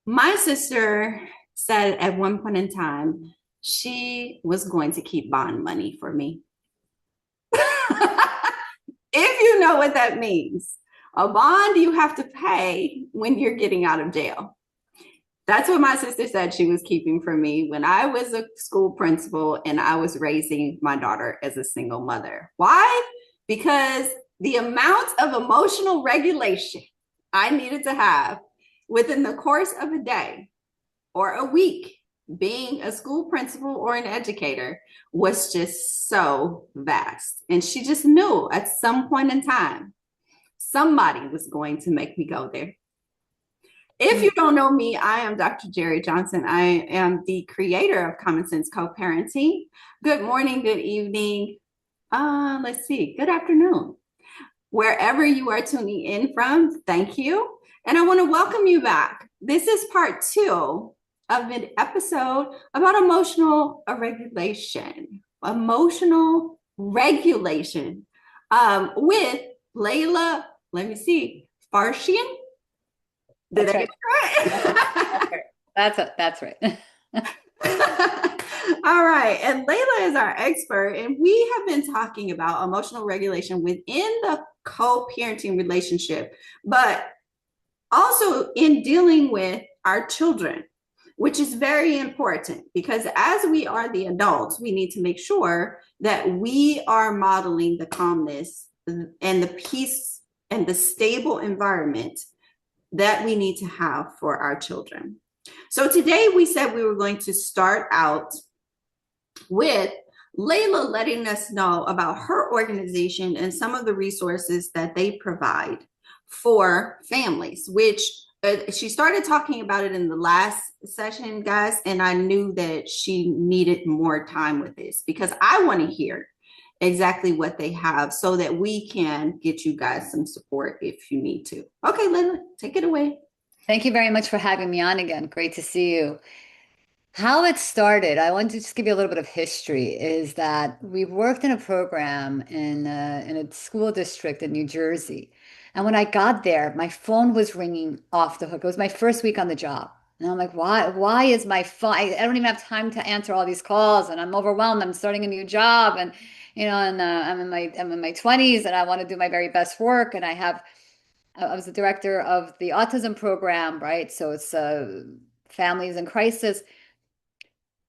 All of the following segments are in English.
My sister said at one point in time she was going to keep bond money for me. If you know what that means, a bond you have to pay when you're getting out of jail. That's what my sister said she was keeping from me when I was a school principal and I was raising my daughter as a single mother. Why? Because the amount of emotional regulation I needed to have within the course of a day or a week being a school principal or an educator was just so vast. And she just knew at some point in time, somebody was going to make me go there. If you don't know me, I am Dr. Jerry Johnson. I am the creator of Common Sense Co-Parenting. Good morning, good evening. Let's see, good afternoon. Wherever you are tuning in from, thank you. And I want to welcome you back. This is part two of an episode about emotional regulation. Emotional regulation with Layla, let me see, Farshian. Did That's I get right. That's it right. That's right. right? All right. And Layla is our expert, and we have been talking about emotional regulation within the co parenting relationship, but also in dealing with our children, which is very important because as we are the adults, we need to make sure that we are modeling the calmness and the peace and the stable environment that we need to have for our children. So today we said we were going to start out with Layla letting us know about her organization and some of the resources that they provide for families, which she started talking about it in the last session, guys, and I knew that she needed more time with this because I want to hear exactly what they have so that we can get you guys some support if you need to. Okay, Layla, take it away. Thank you very much for having me on again. Great to see you. How it started, I want to just give you a little bit of history, is that we worked in a program in a school district in New Jersey. And when I got there, my phone was ringing off the hook. It was my first week on the job. And I'm like, why is my phone? I don't even have time to answer all these calls and I'm overwhelmed. I'm starting a new job and I'm in my 20s and I want to do my very best work. And I was the director of the autism program, right? So it's families in crisis.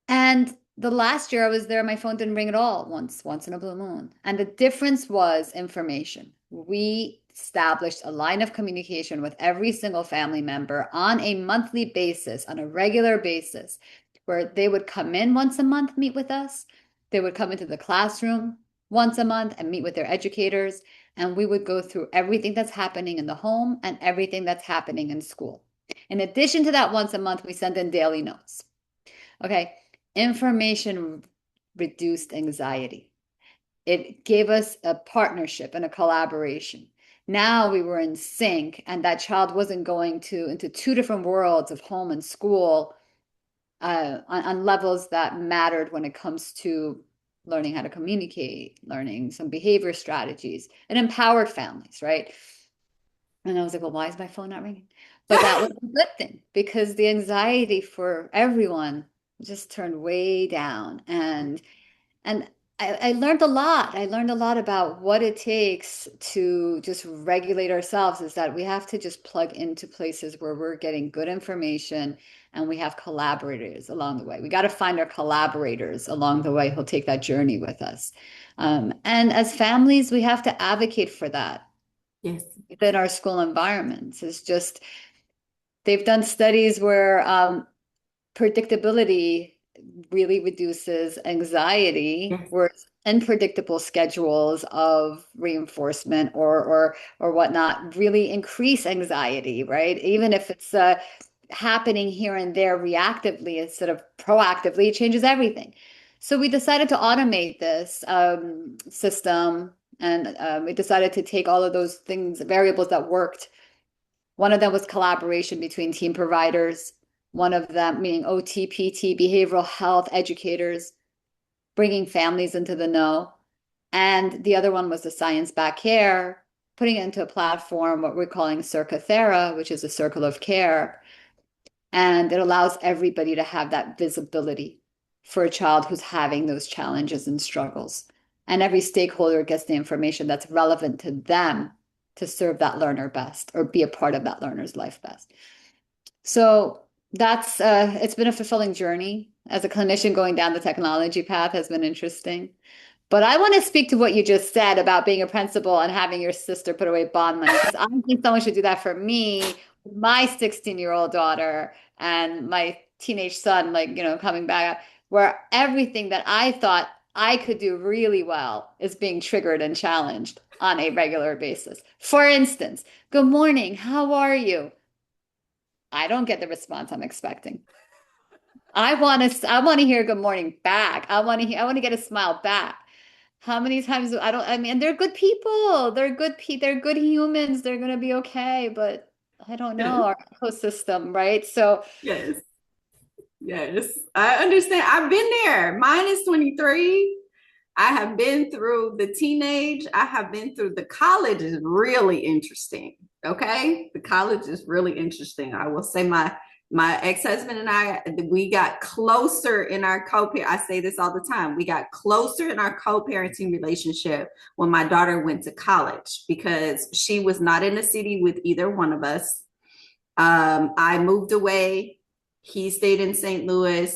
And the last year I was there, my phone didn't ring at all once in a blue moon. And the difference was information. We established a line of communication with every single family member on a monthly basis, on a regular basis, where they would come in once a month, meet with us. They would come into the classroom once a month and meet with their educators. And we would go through everything that's happening in the home and everything that's happening in school. In addition to that, once a month, we send in daily notes. Okay. Information reduced anxiety. It gave us a partnership and a collaboration. Now we were in sync, and that child wasn't going to into two different worlds of home and school on levels that mattered when it comes to learning how to communicate, learning some behavior strategies. It empowered families, right? And I was like, well, why is my phone not ringing? But that was a good thing because the anxiety for everyone just turned way down. And I learned a lot. I learned a lot about what it takes to just regulate ourselves, is that we have to just plug into places where we're getting good information and we have collaborators along the way. We got to find our collaborators along the way who'll take that journey with us. And as families, we have to advocate for that Yes. within our school environments. It's just they've done studies where predictability really reduces anxiety, Yes. whereas unpredictable schedules of reinforcement or whatnot really increase anxiety, right? Even if it's happening here and there reactively instead of proactively, it changes everything. So we decided to automate this system, and we decided to take all of those things, variables that worked. One of them was collaboration between team providers, one of them meaning OT, PT, behavioral health educators, bringing families into the know. And the other one was the science-backed care, putting it into a platform, what we're calling Circa Thera, which is a circle of care. And it allows everybody to have that visibility for a child who's having those challenges and struggles. And every stakeholder gets the information that's relevant to them to serve that learner best or be a part of that learner's life best. So that's it's been a fulfilling journey. As a clinician, going down the technology path has been interesting. But I want to speak to what you just said about being a principal and having your sister put away bond money, because I think someone should do that for me, my 16-year-old daughter and my teenage son, like, coming back, where everything that I thought I could do really well is being triggered and challenged on a regular basis. For instance, good morning, how are you? I don't get the response I'm expecting. I want to hear good morning back. I want to get a smile back. How many times I mean, they're good people. They're good humans. They're going to be okay, but I don't know our ecosystem, right? So, Yes. Yes. I understand. I've been there. Mine is 23. I have been through the teenage. I have been through the college is really interesting. Okay. The college is really interesting. I will say my ex-husband and I, we got closer in our co-parent. I say this all the time. We got closer in our co-parenting relationship when my daughter went to college because she was not in the city with either one of us. I moved away. He stayed in St. Louis.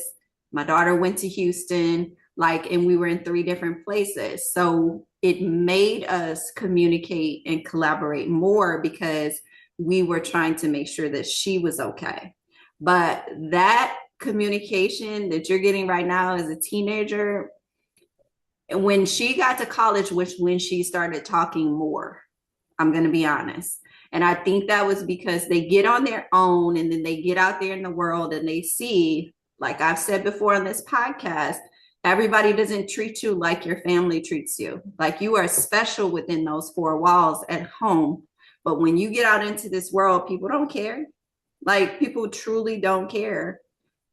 My daughter went to Houston, and we were in three different places. So it made us communicate and collaborate more because we were trying to make sure that she was okay. But that communication that you're getting right now as a teenager, when she got to college, which when she started talking more, I'm going to be honest. And I think that was because they get on their own and then they get out there in the world and they see, like I've said before on this podcast, everybody doesn't treat you like your family treats you. Like you are special within those four walls at home. But when you get out into this world, people don't care. Like people truly don't care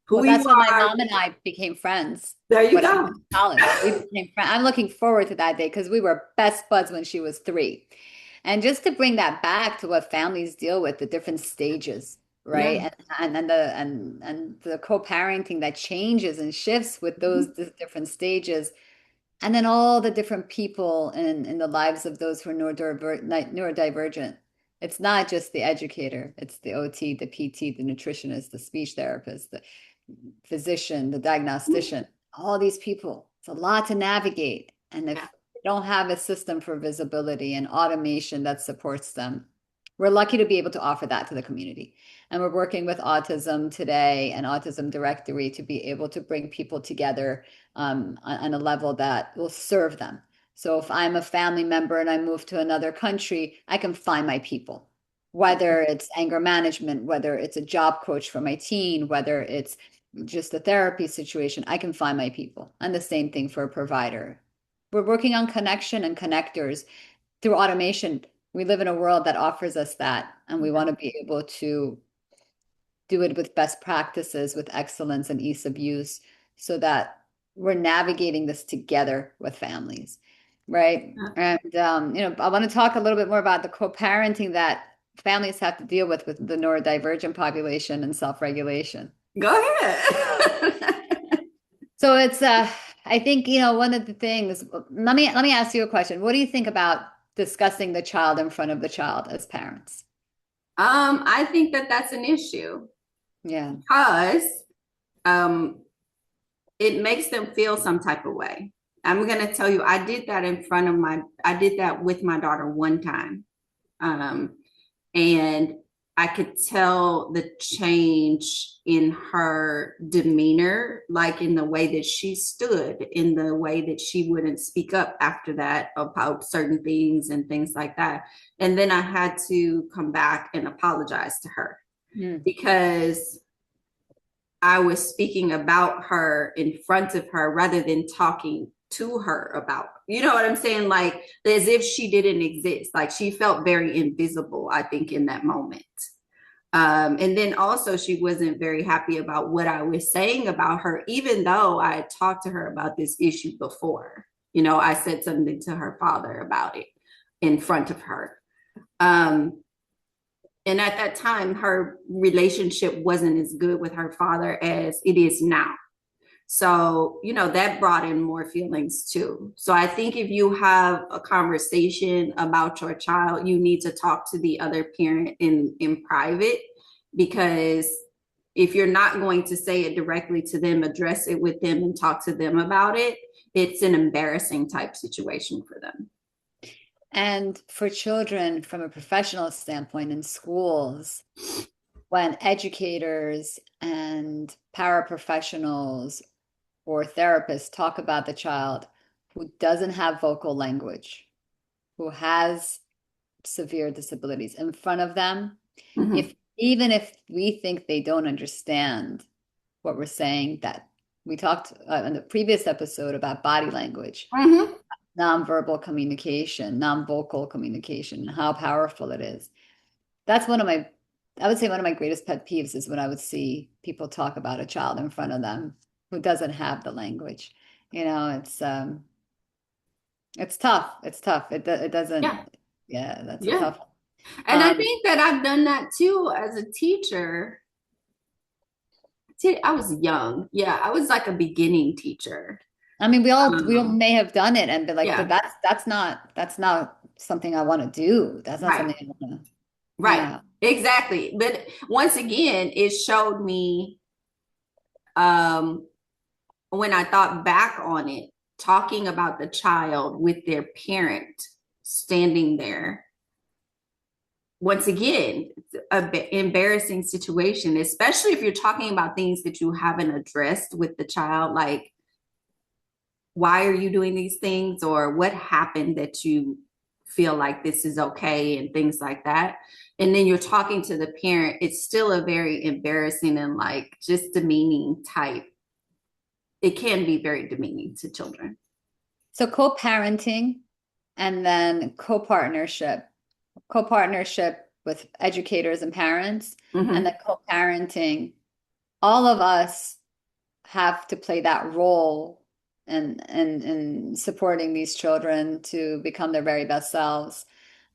well, who that's you when my are. mom and I became friends There you when I was go. in college. We became friends. I'm looking forward to that day because we were best buds when she was 3. And just to bring that back to what families deal with, the different stages, Yeah. right? And the co-parenting that changes and shifts with those different stages. And then all the different people in the lives of those who are neurodivergent. It's not just the educator, it's the OT, the PT, the nutritionist, the speech therapist, the physician, the diagnostician, all these people. It's a lot to navigate. And if Yeah. they don't have a system for visibility and automation that supports them, we're lucky to be able to offer that to the community. And we're working with Autism Today and Autism Directory to be able to bring people together on a level that will serve them. So if I'm a family member and I move to another country, I can find my people, whether it's anger management, whether it's a job coach for my teen, whether it's just a therapy situation, I can find my people. And the same thing for a provider. We're working on connection and connectors through automation. We live in a world that offers us that, and we want to be able to do it with best practices, with excellence and ease of use, so that we're navigating this together with families, right? And I want to talk a little bit more about the co-parenting that families have to deal with the neurodivergent population and self-regulation. Go ahead. So it's I think one of the things, let me ask you a question. What do you think about discussing the child in front of the child as parents? I think that that's an issue Yeah. because um, it makes them feel some type of way. I'm gonna tell you, I did that with my daughter one time. Um, and I could tell the change in her demeanor, like in the way that she stood, in the way that she wouldn't speak up after that about certain things and things like that. And then I had to come back and apologize to her because I was speaking about her in front of her rather than talking to her about, you know what I'm saying? Like as if she didn't exist. Like she felt very invisible, I think, in that moment. And then also she wasn't very happy about what I was saying about her, even though I had talked to her about this issue before. I said something to her father about it in front of her. Um, And at that time, her relationship wasn't as good with her father as it is now. So, that brought in more feelings too. So I think if you have a conversation about your child, you need to talk to the other parent in private, because if you're not going to say it directly to them, address it with them and talk to them about it, it's an embarrassing type situation for them. And for children, from a professional standpoint in schools, when educators and paraprofessionals or therapists talk about the child who doesn't have vocal language, who has severe disabilities in front of them, Mm-hmm. if even if we think they don't understand what we're saying, that we talked in the previous episode about body language, Mm-hmm. nonverbal communication, non-vocal communication, and how powerful it is. That's I would say one of my greatest pet peeves is when I would see people talk about a child in front of them who doesn't have the language. It's tough. It's tough. It doesn't, Yeah. yeah, that's a Yeah. tough. And I Um, think that I've done that too as a teacher. I was young. Yeah, I was like a beginning teacher. I mean, we all Um, may have done it and been like, but yeah, that's not something I want to do. That's not right, something I want to, right, yeah. exactly. But once again, it showed me, um, when I thought back on it, talking about the child with their parent standing there. Once again, embarrassing situation, especially if you're talking about things that you haven't addressed with the child, like why are you doing these things, or what happened that you feel like this is okay, and things like that. And then you're talking to the parent, it's still a very embarrassing and like just demeaning type. It can be very demeaning to children. So co-parenting and then co-partnership with educators and parents, and then Mm-hmm. co-parenting. All of us have to play that role in supporting these children to become their very best selves,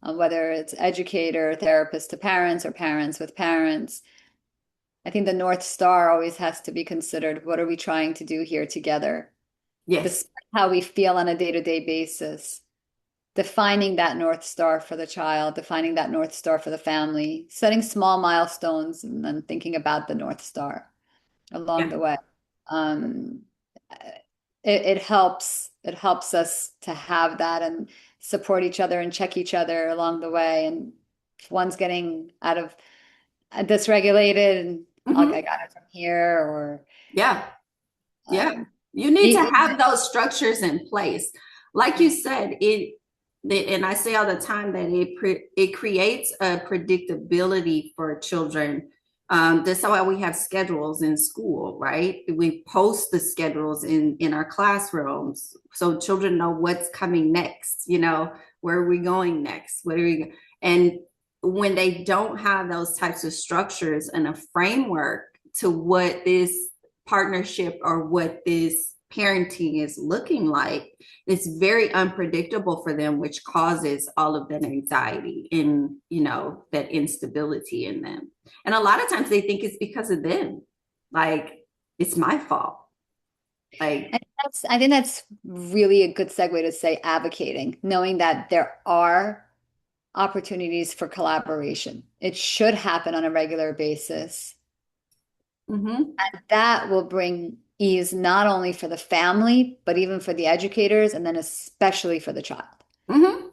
whether it's educator, therapist to parents, or parents with parents. I think the North Star always has to be considered. What are we trying to do here together? Yes. Despite how we feel on a day-to-day basis, defining that North Star for the child, defining that North Star for the family, setting small milestones, and then thinking about the North Star along Yeah. the way. Um, it helps us to have that and support each other and check each other along the way. And if one's getting out of dysregulated, and like I Mm-hmm. got it from here, or Yeah. Yeah. um, You need to e- have those structures in place. Like you said, and I say all the time that it creates a predictability for children. That's why we have schedules in school, right? We post the schedules in our classrooms so children know what's coming next. Where are we going next? And when they don't have those types of structures and a framework to what this partnership or what this parenting is looking like, it's very unpredictable for them, which causes all of that anxiety and that instability in them. And a lot of times they think it's because of them, like it's my fault. Like, and I think that's really a good segue to say advocating, knowing that there are opportunities for collaboration. It should happen on a regular basis. mm-hmm, And that will bring ease not only for the family, but even for the educators, and then especially for the child, mm-hmm,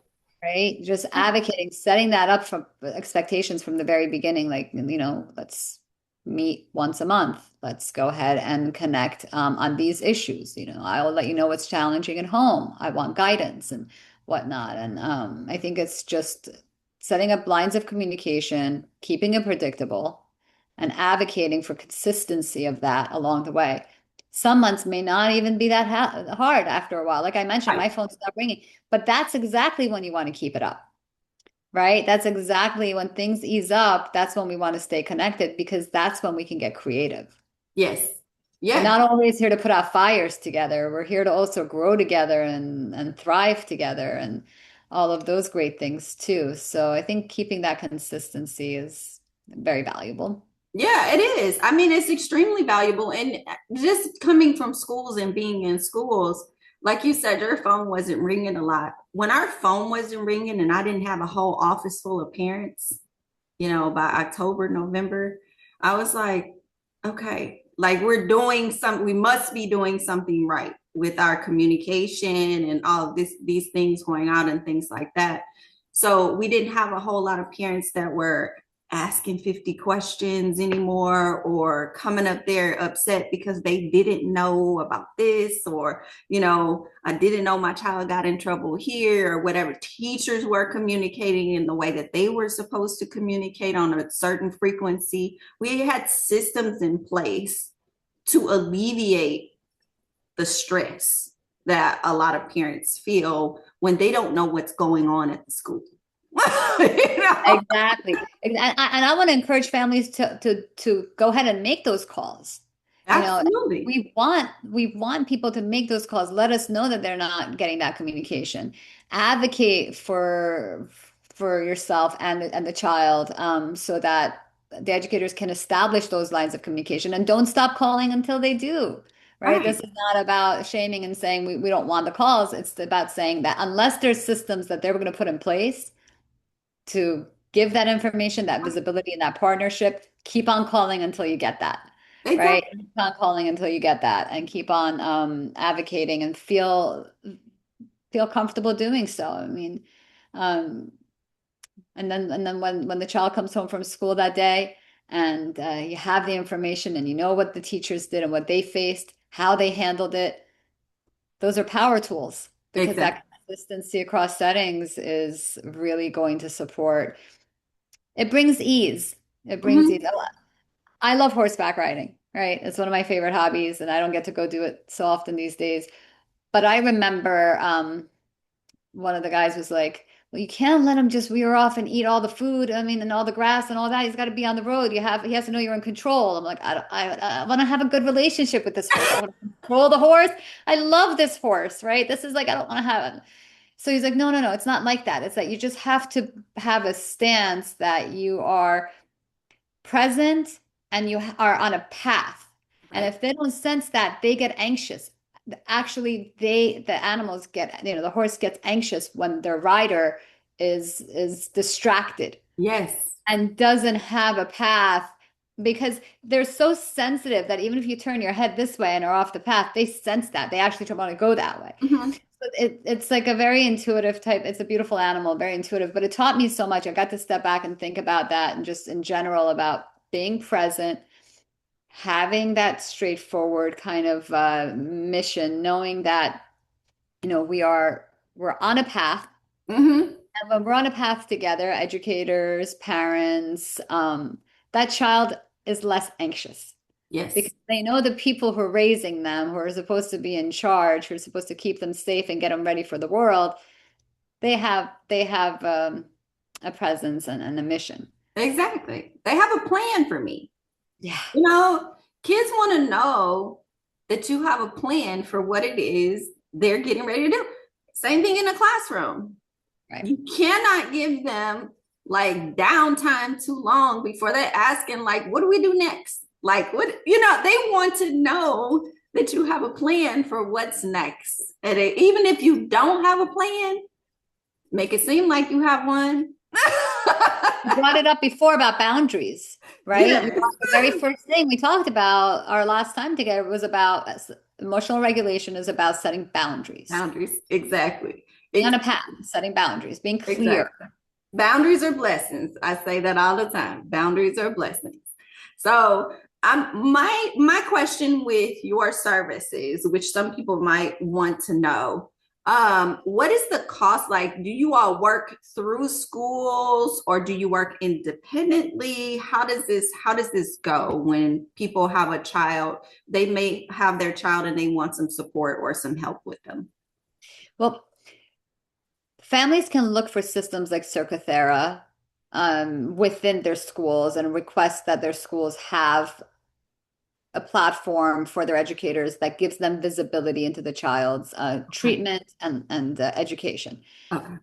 right? Just advocating, setting that up from expectations from the very beginning, like, let's meet once a month. Let's go ahead and connect on these issues. I will let you know what's challenging at home. I want guidance and whatnot. And I think it's just setting up lines of communication, keeping it predictable, and advocating for consistency of that along the way. Some months may not even be that hard after a while. Like I mentioned, right, my phone stopped ringing, but that's exactly when you want to keep it up, right? That's exactly when things ease up. That's when we want to stay connected, because that's when we can get creative. yes, We're yeah, not always here to put out fires together. We're here to also grow together and thrive together. And all of those great things too. So I think keeping that consistency is very valuable. Yeah, it is. I mean, it's extremely valuable. And just coming from schools and being in schools, like you said, your phone wasn't ringing a lot. When our phone wasn't ringing and I didn't have a whole office full of parents, by October, November, I was like, okay, like we must be doing something right with our communication and all of these things going out and things like that. So we didn't have a whole lot of parents that were asking 50 questions anymore or coming up there upset because they didn't know about this or I didn't know my child got in trouble here or whatever. Teachers were communicating in the way that they were supposed to communicate on a certain frequency. We had systems in place to alleviate the stress that a lot of parents feel when they don't know what's going on at the school. you know? Exactly. And I want to encourage families to go ahead and make those calls. You know, Absolutely. we want people to make those calls. Let us know that they're not getting that communication. Advocate for yourself and the child, so that the educators can establish those lines of communication and don't stop calling until they do. Right? This Right. is not about shaming and saying we don't want the calls. It's about saying that unless there's systems that they're going to put in place to give that information, that visibility, and that partnership, keep on calling until you get that, right? Exactly. Keep on calling until you get that, and keep on advocating and feel comfortable doing so. I mean, um, and then when the child comes home from school that day, and you have the information, and you know what the teachers did and what they faced, how they handled it, those are power tools because that Exactly. consistency across settings is really going to support. It brings ease. It brings ease. Hmm. I love horseback riding, right? It's one of my favorite hobbies, and I don't get to go do it so often these days. But I remember one of the guys was like, "Well, you can't let him just rear off and eat all the food. I mean, and all the grass and all that. He's got to be on the road. He has to know you're in control." I'm like, I want to have a good relationship with this horse. I want to control the horse. I love this horse, right? This is like I don't want to have it. So he's like, no, no, no, it's not like that. It's that you just have to have a stance that you are present and you are on a path. And Right. if they don't sense that, they get anxious. Actually, the animals get, the horse gets anxious when their rider is distracted Yes. and doesn't have a path because they're so sensitive that even if you turn your head this way and are off the path, they sense that. They actually don't want to go that way. Hmm. So it's like a very intuitive type. It's a beautiful animal, very intuitive, but it taught me so much. I got to step back and think about that and just in general about being present, having that straightforward kind of mission, knowing that, we're on a path. Hmm. And when we're on a path together, educators, parents, that child is less anxious Yes. because they know the people who are raising them, who are supposed to be in charge, who are supposed to keep them safe and get them ready for the world. They have a presence and a mission. Exactly. They have a plan for me. Yeah, You know, kids want to know that you have a plan for what it is they're getting ready to do. Same thing in the classroom. right. You cannot give them like downtime too long before they're asking, like, what do we do next? Like, they want to know that you have a plan for what's next. And even if you don't have a plan, make it seem like you have one. You brought it up before about boundaries, right? Yes. The very first thing we talked about our last time together was about emotional regulation is about setting boundaries. Boundaries. Exactly. Being on a path, setting boundaries, being clear. Exactly. Boundaries are blessings. I say that all the time. Boundaries are blessings. So, my question with your services, which some people might want to know, what is the cost like? Do you all work through schools or do you work independently? How does this go when people have a child? They may have their child and they want some support or some help with them. Well, families can look for systems like Circuthera within their schools and request that their schools have a platform for their educators that gives them visibility into the child's Okay. treatment and education. Okay.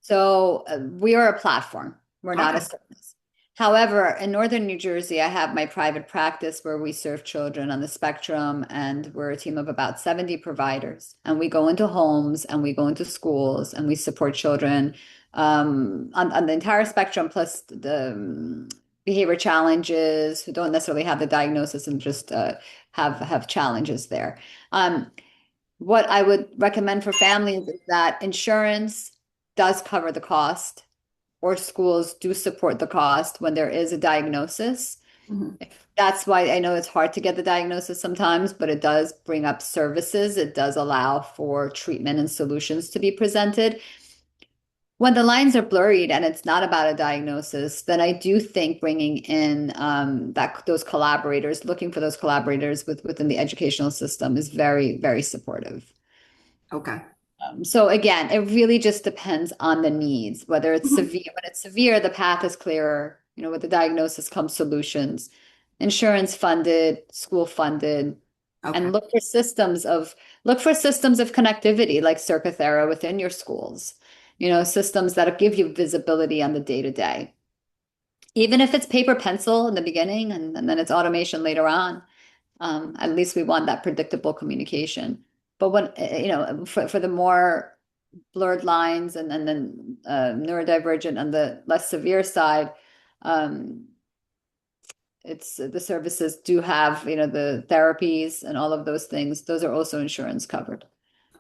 So we are a platform. We're not a Okay. service. However, in northern New Jersey, I have my private practice where we serve children on the spectrum, and we're a team of about 70 providers. And we go into homes and we go into schools and we support children on the entire spectrum, plus the behavior challenges who don't necessarily have the diagnosis and just have challenges there. Um, what I would recommend for families is that insurance does cover the cost, or schools do support the cost when there is a diagnosis. Mhm. That's why I know it's hard to get the diagnosis sometimes, but it does bring up services. It does allow for treatment and solutions to be presented. When the lines are blurred and it's not about a diagnosis, then I do think bringing in those collaborators, looking for those collaborators within the educational system is very, very supportive. Okay. So again, it really just depends on the needs, whether it's Mhm. severe. When it's severe, the path is clearer. With the diagnosis comes solutions, insurance funded, school funded, Okay. and look for systems of connectivity like Circuithera within your schools. Systems that give you visibility on the day to day. Even if it's paper pencil in the beginning and then it's automation later on, at least we want that predictable communication. But for the more blurred lines and then neurodivergent on the less severe side, um, it's the services do have, the therapies and all of those things. Those are also insurance covered.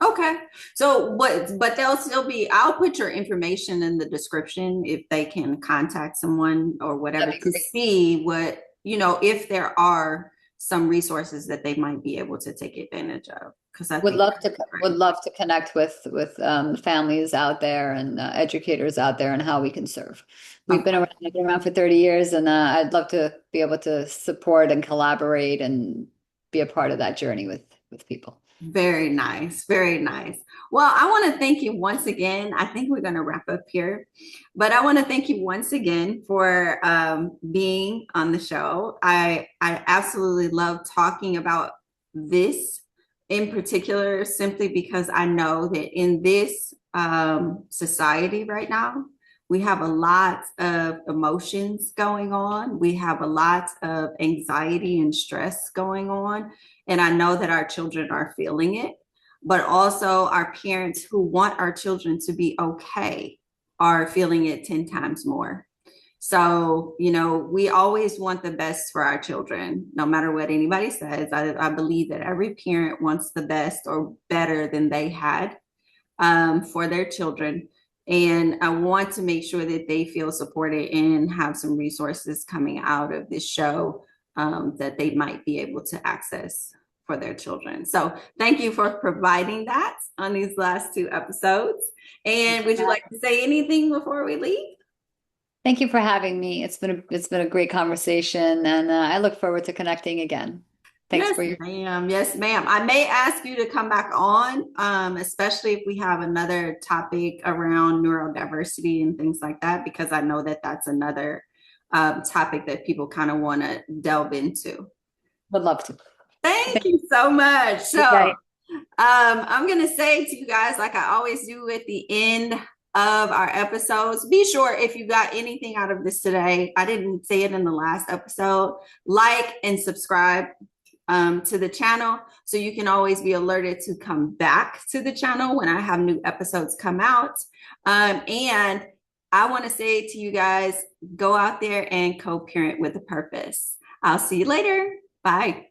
Okay. So but they'll still be, I'll put your information in the description if they can contact someone or whatever That'd be to great. see what, if there are some resources that they might be able to take advantage of. Because I Would think love that'd to be would great. love to connect with families out there and educators out there and how we can serve. We've been Okay. around, I've been around for 30 years, and I'd love to be able to support and collaborate and be a part of that journey with people. Very nice. Very nice. Well, I want to thank you once again. I think we're going to wrap up here, but I want to thank you once again for being on the show. I absolutely love talking about this in particular, simply because I know that in this society right now, we have a lot of emotions going on. We have a lot of anxiety and stress going on. And I know that our children are feeling it, but also our parents who want our children to be okay are feeling it 10 times more. So, we always want the best for our children, no matter what anybody says. I believe that every parent wants the best or better than they had for their children. And I want to make sure that they feel supported and have some resources coming out of this show that they might be able to access for their children. So thank you for providing that on these last two episodes. And would you like to say anything before we leave? Thank you for having me. It's been a great conversation, and I look forward to connecting again. Thanks Yes, for your. ma'am. Yes, ma'am. I may ask you to come back on, especially if we have another topic around neurodiversity and things like that, because I know that that's another topic that people kind of want to delve into. Would love to. Thank you so much. So, Okay. I'm going to say to you guys, like I always do at the end of our episodes, be sure if you got anything out of this today, I didn't say it in the last episode, like and subscribe to the channel so you can always be alerted to come back to the channel when I have new episodes come out. And I want to say to you guys, go out there and co-parent with a purpose. I'll see you later. Bye.